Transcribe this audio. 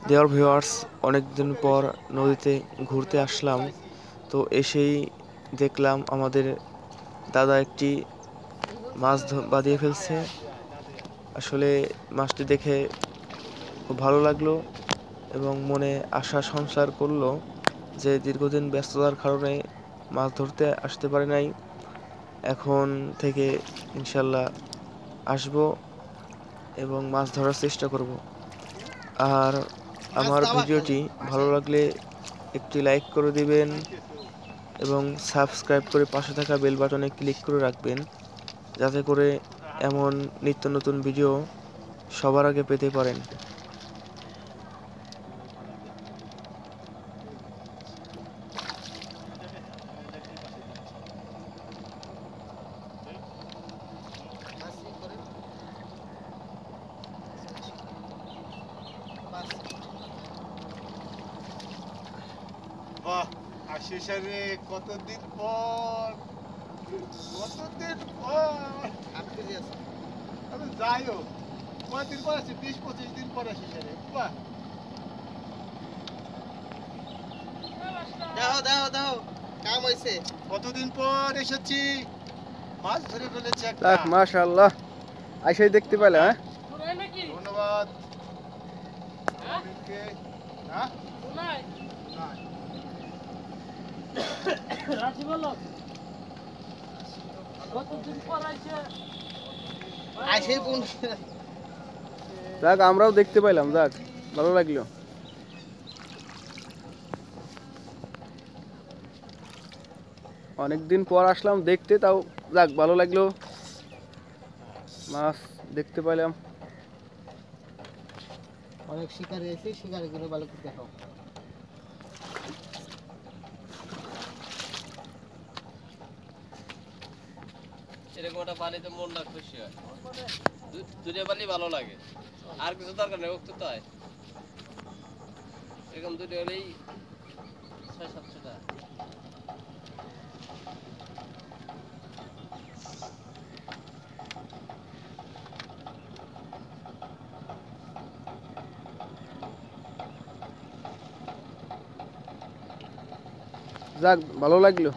Dear viewers, অনেকদিন পর নদীতে ঘুরতে আসলাম। তো এসেই দেখলাম আমাদের দাদা একটি মাছ বাঁধিয়ে ফেলছে। আসলে মাছটি দেখে খুব ভালো লাগলো এবং মনে আশা সঞ্চার করলো যে দীর্ঘদিন ব্যস্ততার কারণে মাছ ধরতে আসতে পারি নাই। এখন থেকে ইনশাল্লাহ আসবো এবং মাছ ধরার চেষ্টা করব। আর আমার ভিডিওটি ভালো লাগলে একটি লাইক করে দিবেন এবং সাবস্ক্রাইব করে পাশে থাকা বেল বাটনে ক্লিক করে রাখবেন, যাতে করে এমন নিত্য নতুন ভিডিও সবার আগে পেতে পারেন। বাহ, আশিস রে, কতদিন পর, কতদিন পর। আমি যাই হোক, কয়দিন পর আছি, 20-25 দিন পর আশিস রে। বাহ, দাও কাম হইছে। কতদিন পর এসেছি, মাছ ধরে ফেলেছি একটা। যাক, মাশাআল্লাহ, আইসাই দেখতে পেলাম। হ্যাঁ, ধন্যবাদ আমাদেরকে। হ্যাঁ, নাই। রাজি বলো কতদিন পর আইছে আইসে কোন যাক, আমরাও দেখতে পাইলাম। যাক, ভালো লাগলো। অনেকদিন পর আসলাম দেখতে, তাও যাক ভালো লাগলো, মাছ দেখতে পাইলাম। অনেক শিকারি আছে, শিকারিগুলো ভালো করে দেখাও। এরকম একটা পানিতে মনটা খুশি হয়। দুটো পানি ভালো লাগে, আর কিছু দরকার নেই। তো তাই এরকম দুটো হলেই 600-700 টাকা। যাক, ভালো লাগলো।